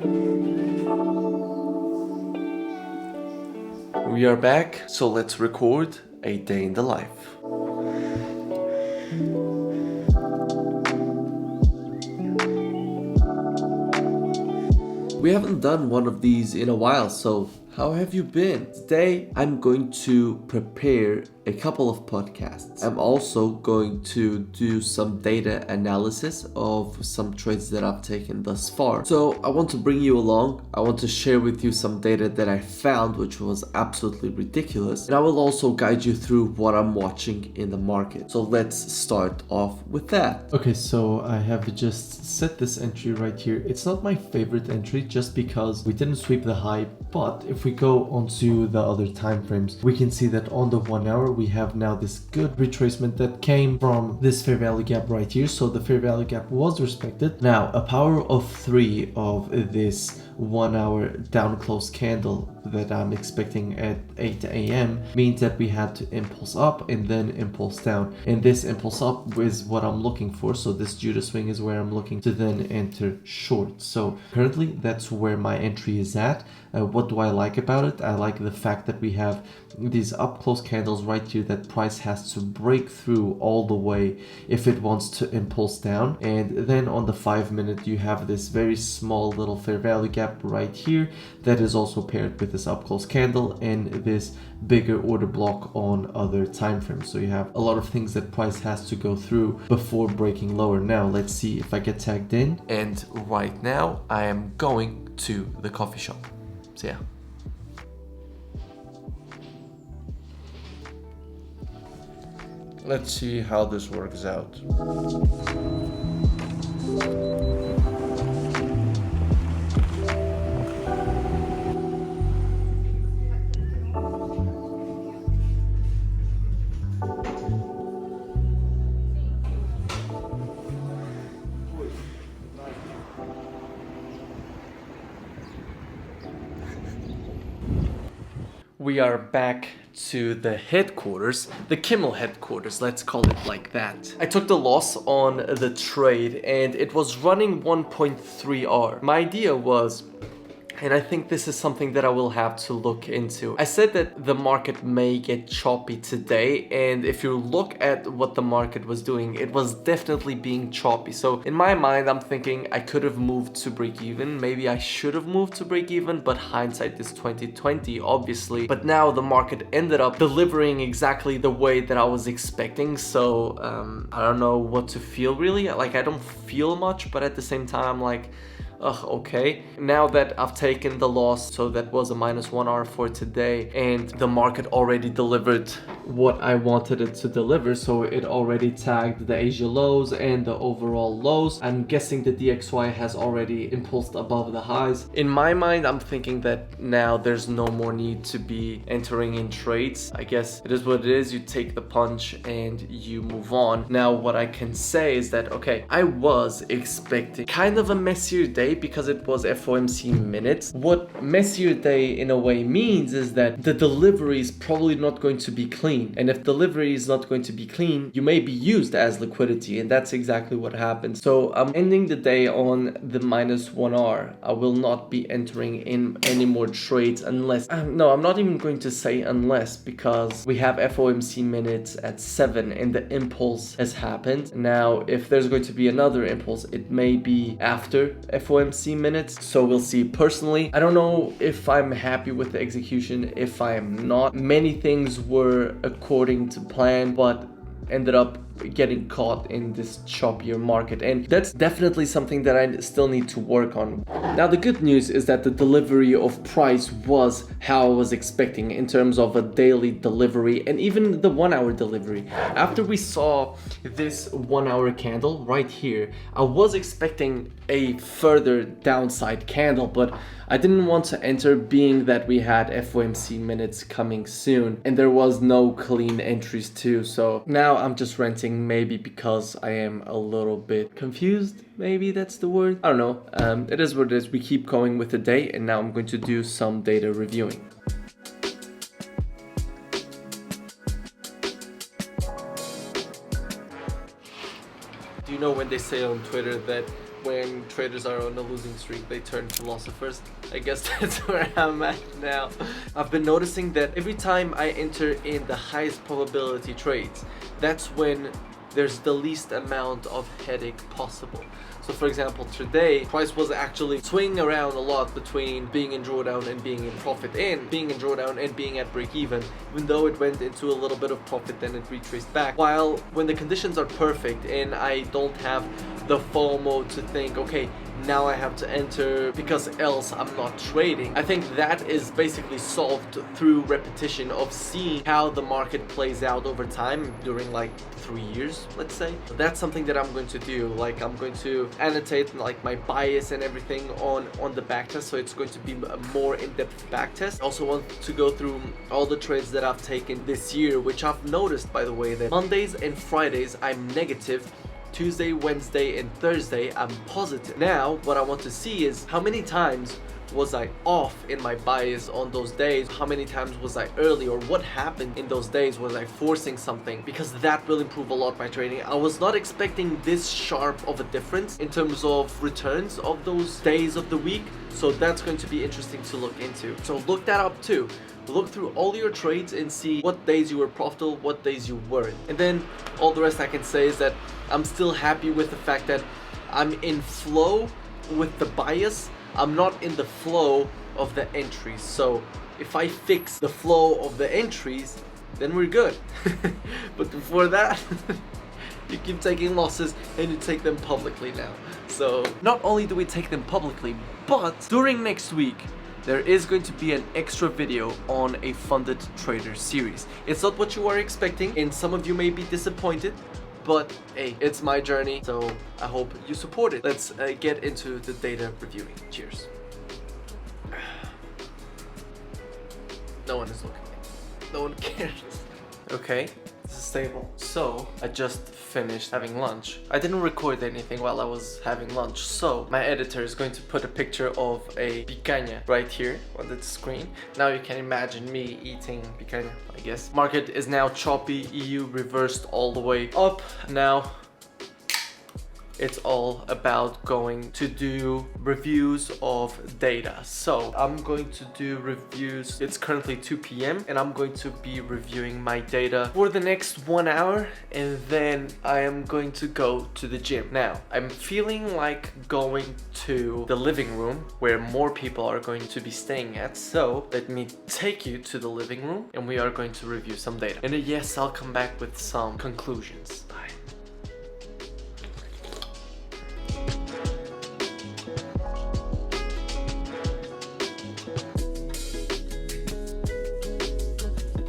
We are back, so let's record a day in the life. We haven't done one of these in a while, so how have you been? Today, I'm going to prepare a couple of podcasts. I'm also going to do some data analysis of some trades that I've taken thus far. So I want to bring you along. I want to share with you some data that I found, which was absolutely ridiculous. And I will also guide you through what I'm watching in the market. So let's start off with that. Okay, so I have just set this entry right here. It's not my favorite entry just because we didn't sweep the high, but if we go onto the other time frames, we can see that on the 1 hour we have now this good retracement that came from this fair value gap right here. So the fair value gap was respected. Now a power of 3 of this 1 hour down close candle that I'm expecting at 8 a.m. means that we had to impulse up and then impulse down, and this impulse up is what I'm looking for. So this Judah swing is where I'm looking to then enter short. So currently that's where my entry is at. What do I like about it? I like the fact that we have these up close candles right here that price has to break through all the way if it wants to impulse down. And then on the 5 minute you have this very small little fair value gap right here that is also paired with this up close candle and this bigger order block on other time frames. So you have a lot of things that price has to go through before breaking lower. Now let's see if I get tagged in. And right now I am going to the coffee shop. So yeah. Let's see how this works out. We are back to the headquarters, the Kimmel headquarters, let's call it like that. I took the loss on the trade and it was running 1.3R. My idea was, and I think this is something that I will have to look into. I said that the market may get choppy today, and if you look at what the market was doing, it was definitely being choppy. So in my mind, I'm thinking I could have moved to break even. Maybe I should have moved to break even, but hindsight is 2020, obviously. But now the market ended up delivering exactly the way that I was expecting. So I don't know what to feel really. Like I don't feel much, but at the same time, I'm like, okay. Now that I've taken the loss, so that was a -1R for today, and the market already delivered what I wanted it to deliver. So it already tagged the Asia lows and the overall lows. I'm guessing the DXY has already impulsed above the highs. In my mind, I'm thinking that now there's no more need to be entering in trades. I guess it is what it is. You take the punch and you move on. Now, what I can say is that, okay, I was expecting kind of a messier day because it was FOMC minutes. What messier day in a way means is that the delivery is probably not going to be clean. And if delivery is not going to be clean, you may be used as liquidity, and that's exactly what happened. So I'm ending the day on the -1R. I will not be entering in any more trades unless, no, I'm not even going to say unless, because we have FOMC minutes at 7 and the impulse has happened. Now, if there's going to be another impulse, it may be after FOMC minutes. So we'll see. Personally, I don't know if I'm happy with the execution, if I am not. Many things were according to plan, but ended up getting caught in this choppier market, and that's definitely something that I still need to work on. Now, the good news is that the delivery of price was how I was expecting in terms of a daily delivery and even the 1 hour delivery. After we saw this 1 hour candle right here, I was expecting a further downside candle, but I didn't want to enter, being that we had FOMC minutes coming soon and there was no clean entries too. So now I'm just renting, maybe because I am a little bit confused. Maybe that's the word. I don't know. It is what it is. We keep going with the day, and now I'm going to do some data reviewing. Do you know when they say on Twitter that when traders are on a losing streak, they turn philosophers. I guess that's where I'm at now. I've been noticing that every time I enter in the highest probability trades, that's when there's the least amount of headache possible. So for example, today, price was actually swinging around a lot between being in drawdown and being in profit, and being in drawdown and being at break even though it went into a little bit of profit, then it retraced back. While when the conditions are perfect and I don't have the FOMO to think, okay, now I have to enter because else I'm not trading. I think that is basically solved through repetition of seeing how the market plays out over time during like 3 years, let's say. So that's something that I'm going to do. Like, I'm going to annotate like my bias and everything on the backtest, so it's going to be a more in-depth backtest. I also want to go through all the trades that I've taken this year, which I've noticed, by the way, that Mondays and Fridays I'm negative, Tuesday, Wednesday, and Thursday I'm positive. Now, what I want to see is how many times was I off in my bias on those days? How many times was I early, or what happened in those days? Was I forcing something? Because that will improve a lot my trading. I was not expecting this sharp of a difference in terms of returns of those days of the week. So that's going to be interesting to look into. So look that up too. Look through all your trades and see what days you were profitable, what days you weren't. And then all the rest I can say is that I'm still happy with the fact that I'm in flow with the bias. I'm not in the flow of the entries. So if I fix the flow of the entries, then we're good. But before that, you keep taking losses and you take them publicly now. So not only do we take them publicly, but during next week, there is going to be an extra video on a funded trader series. It's not what you are expecting, and some of you may be disappointed, but hey, it's my journey, so I hope you support it. Let's get into the data reviewing. Cheers. No one is looking. No one cares. Okay, this is stable. So I just finished having lunch. I didn't record anything while I was having lunch, so my editor is going to put a picture of a picanha right here on the screen. Now you can imagine me eating picanha, I guess. Market is now choppy, EU reversed all the way up. Now it's all about going to do reviews of data. So I'm going to do reviews. It's currently 2 p.m. and I'm going to be reviewing my data for the next 1 hour, and then I am going to go to the gym. Now I'm feeling like going to the living room where more people are going to be staying at. So let me take you to the living room and we are going to review some data. And yes, I'll come back with some conclusions. Bye.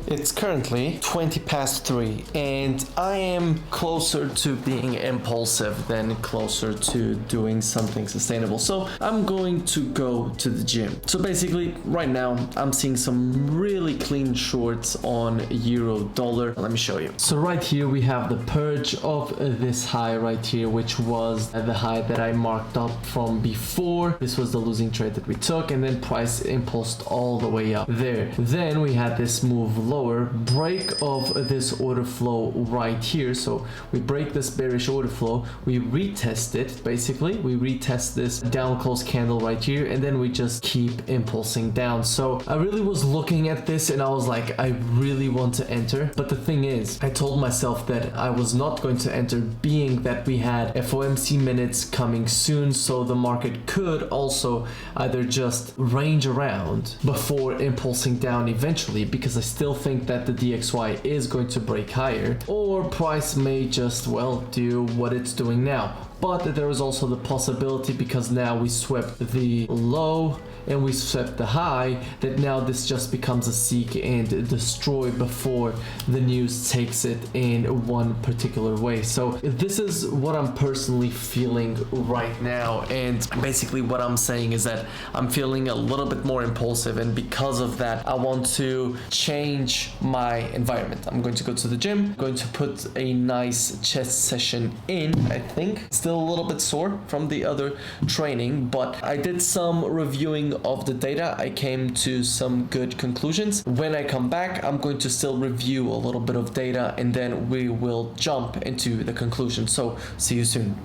It's currently 3:20 and I am closer to being impulsive than closer to doing something sustainable. So I'm going to go to the gym. So basically right now I'm seeing some really clean shorts on euro dollar. Let me show you. So right here we have the purge of this high right here, which was the high that I marked up from before. This was the losing trade that we took, and then price impulsed all the way up there. Then we had this move lower, break of this order flow right here. So we break this bearish order flow, we retest it, basically we retest this down close candle right here, and then we just keep impulsing down. So I really was looking at this and I was like, I really want to enter, but the thing is, I told myself that I was not going to enter, being that we had FOMC minutes coming soon, so the market could also either just range around before impulsing down eventually, because I still think that the DXY is going to break higher, or price may just, well, do what it's doing now. But there is also the possibility, because now we swept the low and we swept the high, that now this just becomes a seek and destroy before the news takes it in one particular way. So this is what I'm personally feeling right now, and basically what I'm saying is that I'm feeling a little bit more impulsive, and because of that I want to change my environment. I'm going to go to the gym, going to put a nice chest session in. I think still a little bit sore from the other training, but I did some reviewing of the data. I came to some good conclusions. When I come back, I'm going to still review a little bit of data, and then we will jump into the conclusion. So see you soon.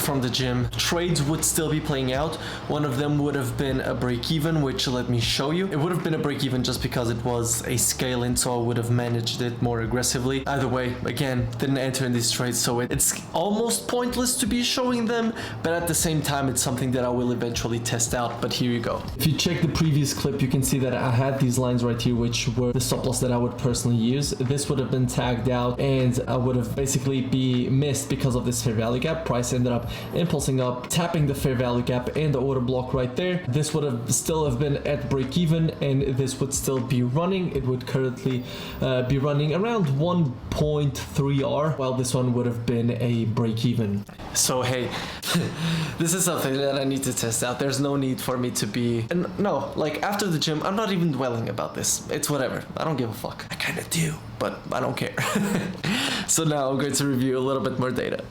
from the gym. Trades would still be playing out. One of them would have been a break even, which let me show you. It would have been a break even just because it was a scale in, so I would have managed it more aggressively. Either way, again, didn't enter in these trades, so it's almost pointless to be showing them, but at the same time, it's something that I will eventually test out. But here you go. If you check the previous clip, you can see that I had these lines right here, which were the stop loss that I would personally use. This would have been tagged out, and I would have basically be missed because of this fair value gap. Price ended up impulsing up, tapping the fair value gap and the order block right there. This would have still have been at break even, and this would still be running. It would currently be running around 1.3R, while this one would have been a break even. So hey, this is something that I need to test out. There's no need for me to be, and no, like after the gym, I'm not even dwelling about this. It's whatever. I don't give a fuck. I kind of do, but I don't care. So now I'm going to review a little bit more data.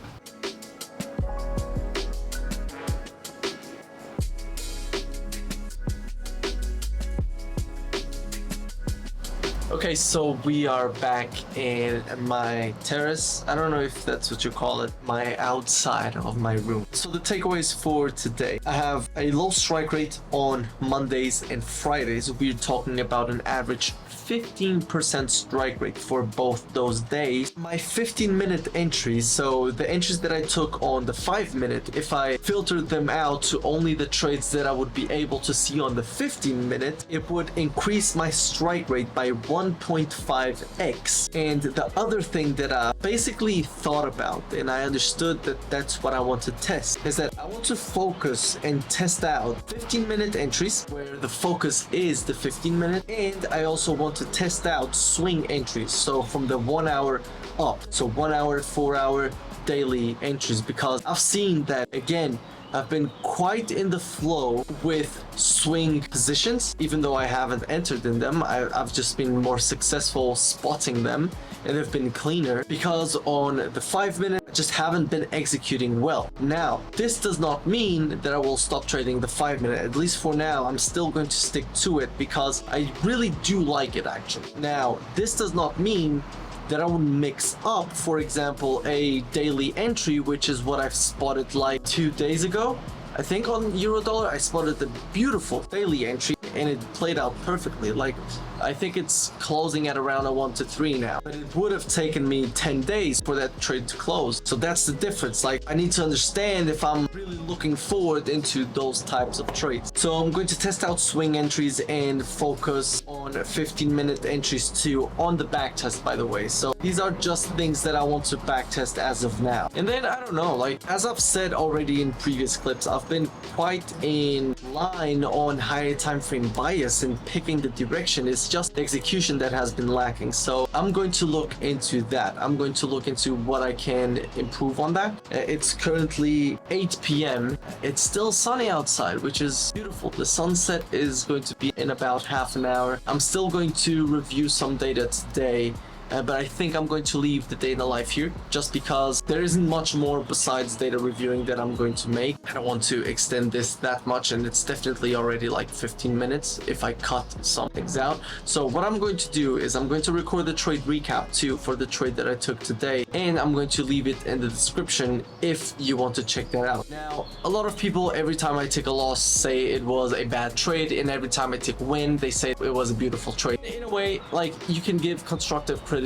Okay, so we are back in my terrace. I don't know if that's what you call it, my outside of my room. So the takeaways for today: I have a low strike rate on Mondays and Fridays. We're talking about an average 15% strike rate for both those days. My 15-minute entries, so the entries that I took on the 5-minute, if I filtered them out to only the trades that I would be able to see on the 15-minute, it would increase my strike rate by 1.5x. And the other thing that I basically thought about, and I understood that that's what I want to test, is that I want to focus and test out 15-minute entries where the focus is the 15-minute, and I also want to test out swing entries, so from the 1 hour up, so 1 hour, 4 hour daily entries, because I've seen that, again, I've been quite in the flow with swing positions. Even though I haven't entered in them, I've just been more successful spotting them, and they've been cleaner because on the 5-minute I just haven't been executing well. Now, this does not mean that I will stop trading the 5-minute. At least for now, I'm still going to stick to it because I really do like it actually. Now, this does not mean that I would mix up, for example, a daily entry, which is what I've spotted like 2 days ago. I think on Eurodollar, I spotted the beautiful daily entry and it played out perfectly. Like, I think it's closing at around a 1 to 3 now, but it would have taken me 10 days for that trade to close. So that's the difference. Like, I need to understand if I'm really looking forward into those types of trades. So I'm going to test out swing entries and focus on 15-minute entries too on the back test, by the way. So these are just things that I want to back test as of now. And then I don't know, like as I've said already in previous clips, I've been quite in line on higher time frame bias and picking the direction. It's just the execution that has been lacking. So I'm going to look into that. I'm going to look into what I can improve on that. It's currently 8 p.m. It's still sunny outside, which is beautiful. The sunset is going to be in about half an hour. I'm still going to review some data today. But I think I'm going to leave the data live here just because there isn't much more besides data reviewing that I'm going to make. I don't want to extend this that much, and it's definitely already like 15 minutes if I cut some things out. So what I'm going to do is I'm going to record the trade recap too for the trade that I took today, and I'm going to leave it in the description if you want to check that out. Now, a lot of people, every time I take a loss, say it was a bad trade, and every time I take a win, they say it was a beautiful trade. In a way, like, you can give constructive criticism,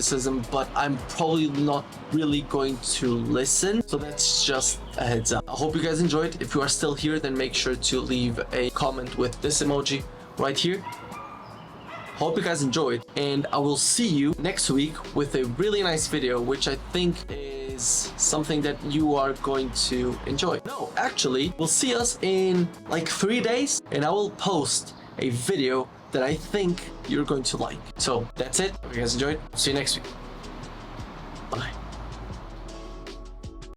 but I'm probably not really going to listen. So that's just a heads up. I hope you guys enjoyed. If you are still here, then make sure to leave a comment with this emoji right here. Hope you guys enjoyed, and I will see you next week with a really nice video, which I think is something that you are going to enjoy. No, actually, we'll see us in like 3 days, and I will post a video that I think you're going to like. So that's it. Hope you guys enjoyed. See you next week. Bye.